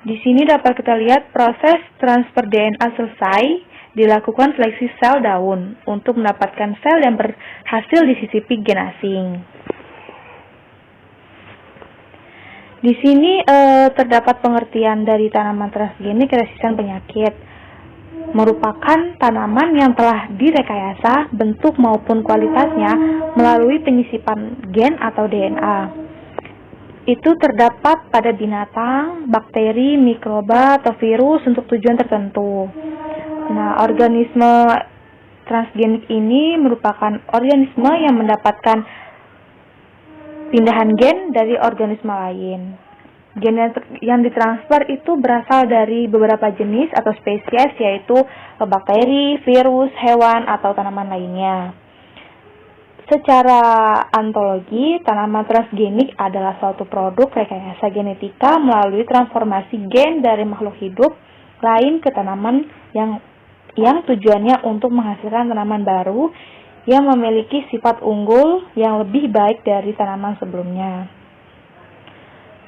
Di sini dapat kita lihat proses transfer DNA selesai, dilakukan seleksi sel daun untuk mendapatkan sel yang berhasil disisipi gen asing. Di sini terdapat pengertian dari tanaman transgenik resisten penyakit. Merupakan tanaman yang telah direkayasa bentuk maupun kualitasnya melalui penyisipan gen atau DNA. Itu terdapat pada binatang, bakteri, mikroba, atau virus untuk tujuan tertentu. Nah, organisme transgenik ini merupakan organisme yang mendapatkan pindahan gen dari organisme lain. Gen yang ditransfer itu berasal dari beberapa jenis atau spesies, yaitu bakteri, virus, hewan, atau tanaman lainnya. Secara ontologi, tanaman transgenik adalah suatu produk rekayasa genetika melalui transformasi gen dari makhluk hidup lain ke tanaman yang tujuannya untuk menghasilkan tanaman baru yang memiliki sifat unggul yang lebih baik dari tanaman sebelumnya.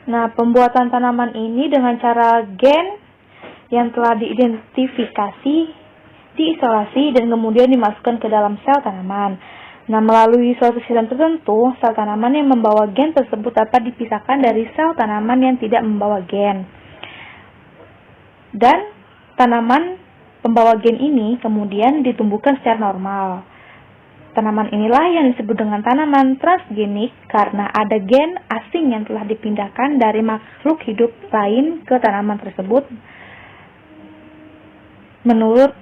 Nah, pembuatan tanaman ini dengan cara gen yang telah diidentifikasi, diisolasi, dan kemudian dimasukkan ke dalam sel tanaman. Nah, melalui suatu sistem tertentu, sel tanaman yang membawa gen tersebut dapat dipisahkan dari sel tanaman yang tidak membawa gen. Dan tanaman pembawa gen ini kemudian ditumbuhkan secara normal. Tanaman inilah yang disebut dengan tanaman transgenik karena ada gen asing yang telah dipindahkan dari makhluk hidup lain ke tanaman tersebut menurut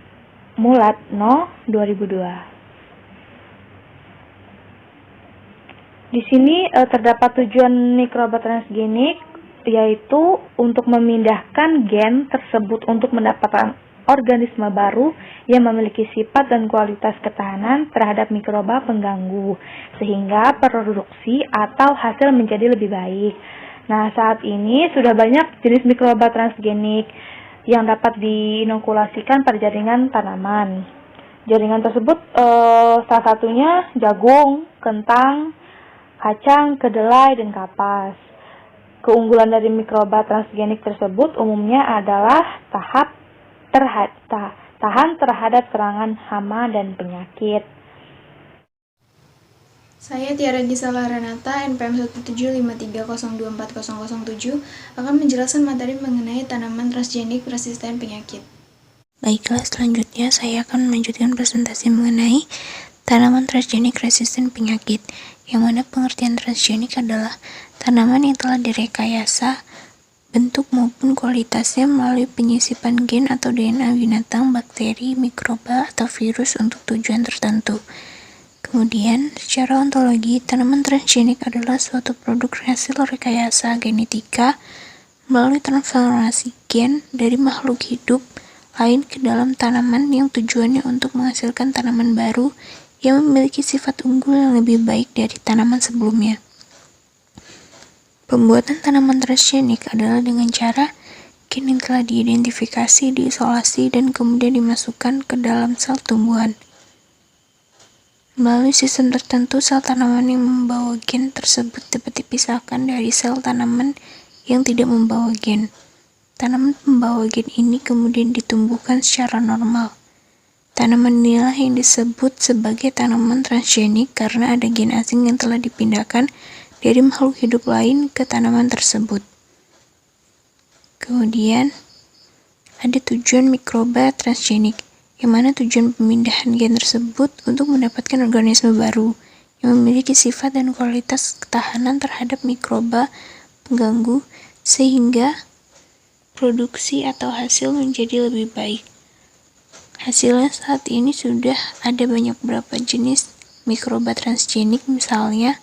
Mulat No. 2002. Di sini terdapat tujuan mikroba transgenik yaitu untuk memindahkan gen tersebut untuk mendapatkan organisme baru yang memiliki sifat dan kualitas ketahanan terhadap mikroba pengganggu, sehingga produksi atau hasil menjadi lebih baik. Nah, saat ini sudah banyak jenis mikroba transgenik yang dapat diinokulasikan pada jaringan tanaman. Jaringan tersebut salah satunya jagung, kentang, kacang, kedelai, dan kapas. Keunggulan dari mikroba transgenik tersebut umumnya adalah tahan terhadap serangan hama dan penyakit. Saya Tiara Gisela Renata, NPM 17530240007, akan menjelaskan materi mengenai tanaman transgenik resisten penyakit. Baiklah, selanjutnya saya akan melanjutkan presentasi mengenai tanaman transgenik resisten penyakit, yang mana pengertian transgenik adalah tanaman yang telah direkayasa bentuk maupun kualitasnya melalui penyisipan gen atau DNA binatang, bakteri, mikroba, atau virus untuk tujuan tertentu. Kemudian, secara ontologi, tanaman transgenik adalah suatu produk hasil rekayasa genetika melalui transformasi gen dari makhluk hidup lain ke dalam tanaman yang tujuannya untuk menghasilkan tanaman baru yang memiliki sifat unggul yang lebih baik dari tanaman sebelumnya. Pembuatan tanaman transgenik adalah dengan cara gen yang telah diidentifikasi, diisolasi, dan kemudian dimasukkan ke dalam sel tumbuhan. Melalui sistem tertentu, sel tanaman yang membawa gen tersebut dapat dipisahkan dari sel tanaman yang tidak membawa gen. Tanaman pembawa gen ini kemudian ditumbuhkan secara normal. Tanaman inilah yang disebut sebagai tanaman transgenik karena ada gen asing yang telah dipindahkan dari makhluk hidup lain ke tanaman tersebut. Kemudian, ada tujuan mikroba transgenik, yang mana tujuan pemindahan gen tersebut untuk mendapatkan organisme baru yang memiliki sifat dan kualitas ketahanan terhadap mikroba pengganggu sehingga produksi atau hasil menjadi lebih baik. Hasilnya saat ini sudah ada banyak beberapa jenis mikroba transgenik, misalnya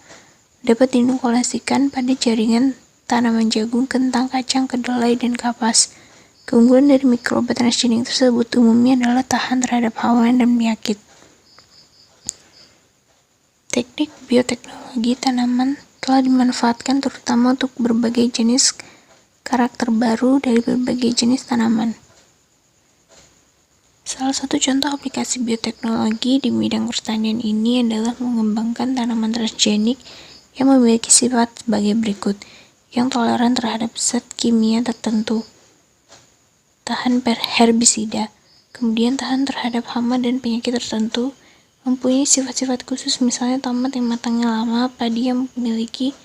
dapat diinokulasikan pada jaringan tanaman jagung, kentang, kacang, kedelai, dan kapas. Keunggulan dari mikroba transgenik tersebut umumnya adalah tahan terhadap hama dan penyakit. Teknik bioteknologi tanaman telah dimanfaatkan terutama untuk berbagai jenis karakter baru dari berbagai jenis tanaman. Salah satu contoh aplikasi bioteknologi di bidang pertanian ini adalah mengembangkan tanaman transgenik yang memiliki sifat sebagai berikut, yang toleran terhadap zat kimia tertentu, tahan herbisida, kemudian tahan terhadap hama dan penyakit tertentu, mempunyai sifat-sifat khusus misalnya tomat yang matangnya lama, padi yang memiliki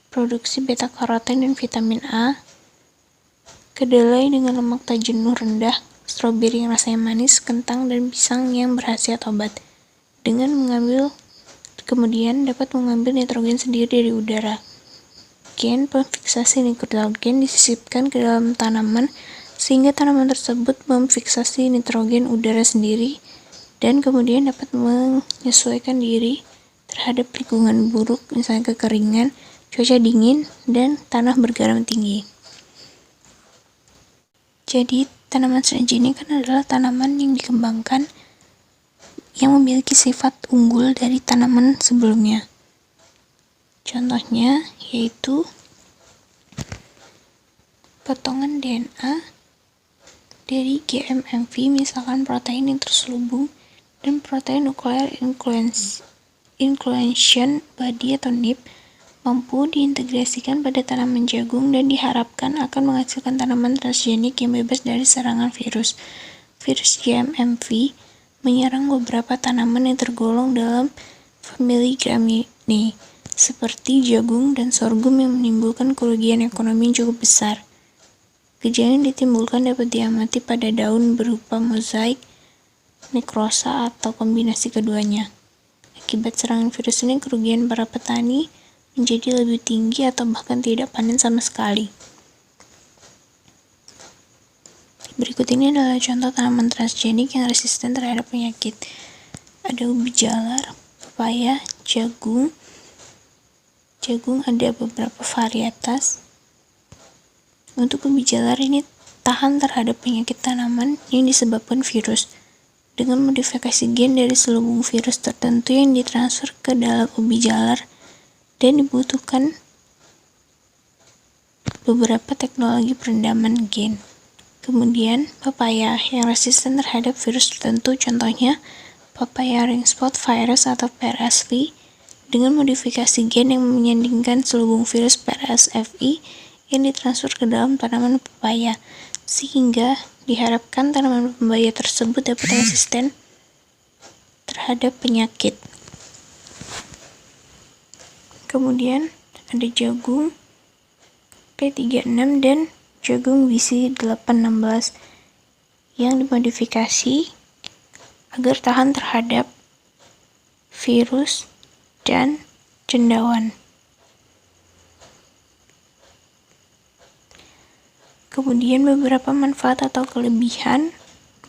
produksi beta-karoten dan vitamin A, kedelai dengan lemak tak jenuh rendah, stroberi yang rasanya manis, kentang, dan pisang yang berkhasiat obat. Dengan mengambil, kemudian dapat mengambil nitrogen sendiri dari udara. Gen pemfiksasi nitrogen disisipkan ke dalam tanaman sehingga tanaman tersebut memfiksasi nitrogen udara sendiri dan kemudian dapat menyesuaikan diri terhadap lingkungan buruk, misalnya kekeringan, cuaca dingin, dan tanah bergaram tinggi. Jadi, tanaman transgenik kan adalah tanaman yang dikembangkan yang memiliki sifat unggul dari tanaman sebelumnya. Contohnya yaitu potongan DNA dari GMMV, misalkan protein yang terselubung dan protein nuclear inclusion body atau NIP mampu diintegrasikan pada tanaman jagung dan diharapkan akan menghasilkan tanaman transgenik yang bebas dari serangan virus. Virus GMMV menyerang beberapa tanaman yang tergolong dalam famili Gramineae, seperti jagung dan sorghum yang menimbulkan kerugian ekonomi yang cukup besar. Gejala yang ditimbulkan dapat diamati pada daun berupa mozaik, nekrosa, atau kombinasi keduanya. Akibat serangan virus ini, kerugian para petani menjadi lebih tinggi atau bahkan tidak panen sama sekali. Berikut ini adalah contoh tanaman transgenik yang resisten terhadap penyakit. Ada ubi jalar, pepaya, jagung. Jagung ada beberapa varietas. Untuk ubi jalar ini tahan terhadap penyakit tanaman yang disebabkan virus dengan modifikasi gen dari selubung virus tertentu yang ditransfer ke dalam ubi jalar, dan dibutuhkan beberapa teknologi perendaman gen. Kemudian, pepaya yang resisten terhadap virus tertentu, contohnya papaya ring spot virus atau PRSV, dengan modifikasi gen yang menyandingkan selubung virus PRSFI yang ditransfer ke dalam tanaman pepaya, sehingga diharapkan tanaman pepaya tersebut dapat resisten terhadap penyakit. Kemudian ada jagung P36 dan jagung WC816 yang dimodifikasi agar tahan terhadap virus dan cendawan. Kemudian beberapa manfaat atau kelebihan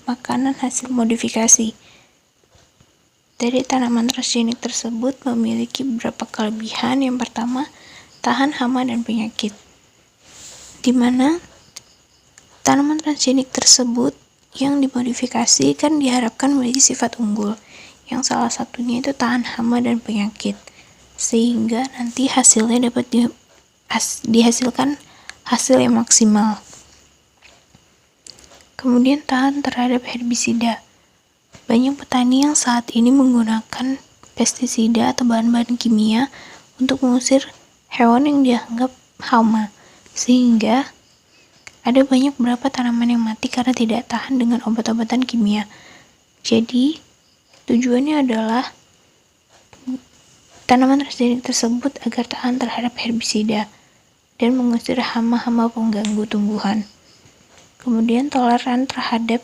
makanan hasil modifikasi. Dari tanaman transgenik tersebut memiliki beberapa kelebihan. Yang pertama, tahan hama dan penyakit, di mana tanaman transgenik tersebut yang dimodifikasi kan diharapkan memiliki sifat unggul, yang salah satunya itu tahan hama dan penyakit, sehingga nanti hasilnya dapat dihasilkan hasil yang maksimal. Kemudian tahan terhadap herbisida. Banyak petani yang saat ini menggunakan pestisida atau bahan-bahan kimia untuk mengusir hewan yang dianggap hama, sehingga ada banyak beberapa tanaman yang mati karena tidak tahan dengan obat-obatan kimia. Jadi, tujuannya adalah tanaman transgenik tersebut agar tahan terhadap herbisida dan mengusir hama-hama pengganggu tumbuhan. Kemudian toleran terhadap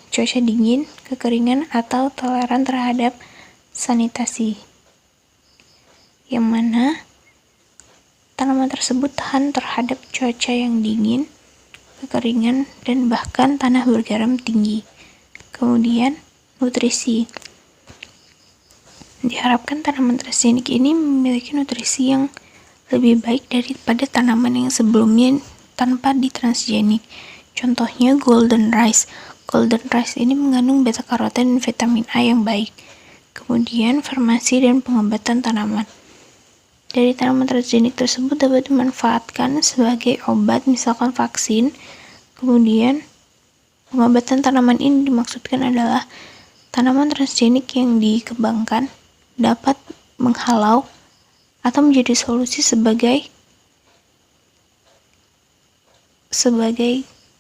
cuaca dingin, kekeringan, atau toleran terhadap sanitasi, yang mana tanaman tersebut tahan terhadap cuaca yang dingin, kekeringan, dan bahkan tanah bergaram tinggi. Kemudian nutrisi. Diharapkan tanaman transgenik ini memiliki nutrisi yang lebih baik daripada tanaman yang sebelumnya tanpa ditransgenik. Contohnya golden rice. Golden rice ini mengandung beta karoten dan vitamin A yang baik. Kemudian farmasi dan pengobatan tanaman. Dari tanaman transgenik tersebut dapat dimanfaatkan sebagai obat, misalkan vaksin. Kemudian pengobatan tanaman ini dimaksudkan adalah tanaman transgenik yang dikembangkan dapat menghalau atau menjadi solusi sebagai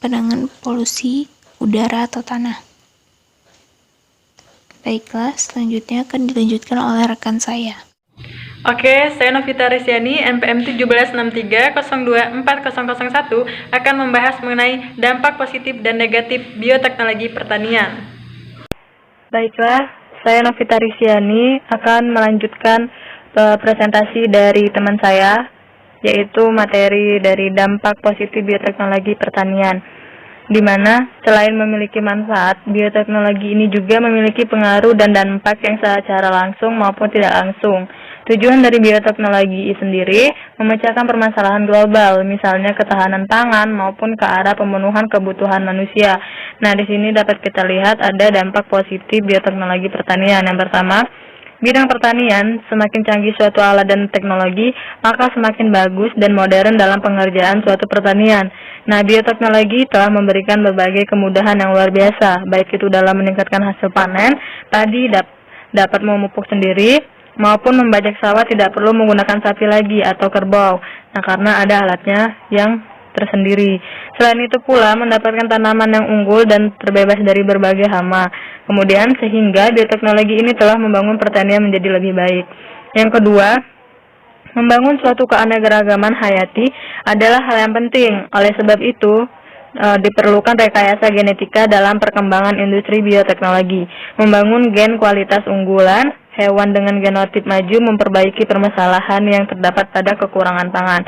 penanganan polusi udara atau tanah. Baiklah, selanjutnya akan dilanjutkan oleh rekan saya. Oke, saya Novita Risyani, NPM 176302401 akan membahas mengenai dampak positif dan negatif bioteknologi pertanian. Baiklah, saya Novita Risyani akan melanjutkan presentasi dari teman saya, yaitu materi dari dampak positif bioteknologi pertanian, di mana selain memiliki manfaat, bioteknologi ini juga memiliki pengaruh dan dampak yang secara langsung maupun tidak langsung. Tujuan dari bioteknologi sendiri memecahkan permasalahan global, misalnya ketahanan pangan maupun ke arah pemenuhan kebutuhan manusia. Nah, di sini dapat kita lihat ada dampak positif bioteknologi pertanian. Yang pertama, bidang pertanian, semakin canggih suatu alat dan teknologi, maka semakin bagus dan modern dalam pengerjaan suatu pertanian. Nah, bioteknologi telah memberikan berbagai kemudahan yang luar biasa, baik itu dalam meningkatkan hasil panen, padi dapat memupuk sendiri, maupun membajak sawah tidak perlu menggunakan sapi lagi atau kerbau. Nah, karena ada alatnya yang tersendiri. Selain itu pula mendapatkan tanaman yang unggul dan terbebas dari berbagai hama. Kemudian sehingga bioteknologi ini telah membangun pertanian menjadi lebih baik. Yang kedua, membangun suatu keanekaragaman hayati adalah hal yang penting. Oleh sebab itu, diperlukan rekayasa genetika dalam perkembangan industri bioteknologi. Membangun gen kualitas unggulan, hewan dengan genotip maju memperbaiki permasalahan yang terdapat pada kekurangan pangan.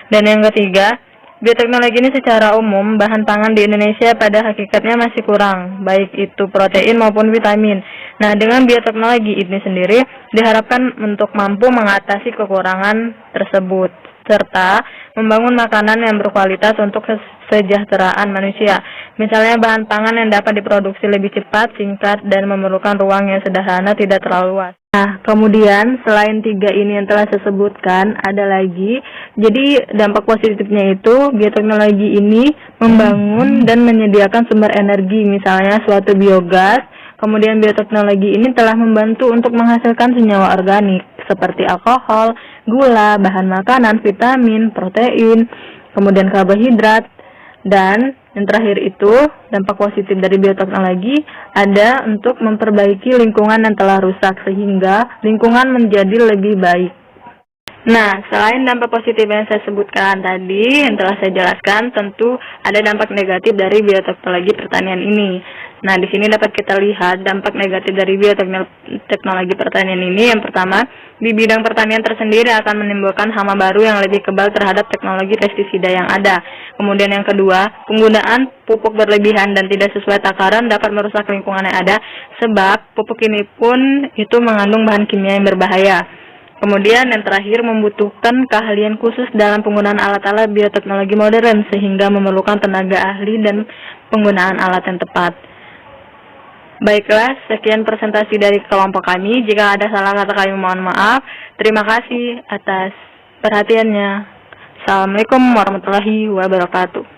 Dan yang ketiga, bioteknologi ini secara umum, bahan pangan di Indonesia pada hakikatnya masih kurang, baik itu protein maupun vitamin. Nah, dengan bioteknologi ini sendiri diharapkan untuk mampu mengatasi kekurangan tersebut, serta membangun makanan yang berkualitas untuk kesejahteraan manusia. Misalnya bahan pangan yang dapat diproduksi lebih cepat, singkat, dan memerlukan ruang yang sederhana, tidak terlalu luas. Nah, kemudian selain 3 ini yang telah saya sebutkan, ada lagi. Jadi dampak positifnya itu, bioteknologi ini membangun dan menyediakan sumber energi, misalnya suatu biogas. Kemudian bioteknologi ini telah membantu untuk menghasilkan senyawa organik, seperti alkohol, gula, bahan makanan, vitamin, protein, kemudian karbohidrat. Dan yang terakhir itu, dampak positif dari bioteknologi ada untuk memperbaiki lingkungan yang telah rusak sehingga lingkungan menjadi lebih baik. Nah, selain dampak positif yang saya sebutkan tadi, yang telah saya jelaskan, tentu ada dampak negatif dari bioteknologi pertanian ini. Nah, di sini dapat kita lihat dampak negatif dari bioteknologi pertanian ini. Yang pertama, di bidang pertanian tersendiri akan menimbulkan hama baru yang lebih kebal terhadap teknologi pestisida yang ada. Kemudian yang kedua, penggunaan pupuk berlebihan dan tidak sesuai takaran dapat merusak lingkungan yang ada, sebab pupuk ini pun itu mengandung bahan kimia yang berbahaya. Kemudian yang terakhir, membutuhkan keahlian khusus dalam penggunaan alat-alat bioteknologi modern sehingga memerlukan tenaga ahli dan penggunaan alat yang tepat. Baiklah, sekian presentasi dari kelompok kami. Jika ada salah kata kami mohon maaf. Terima kasih atas perhatiannya. Assalamualaikum warahmatullahi wabarakatuh.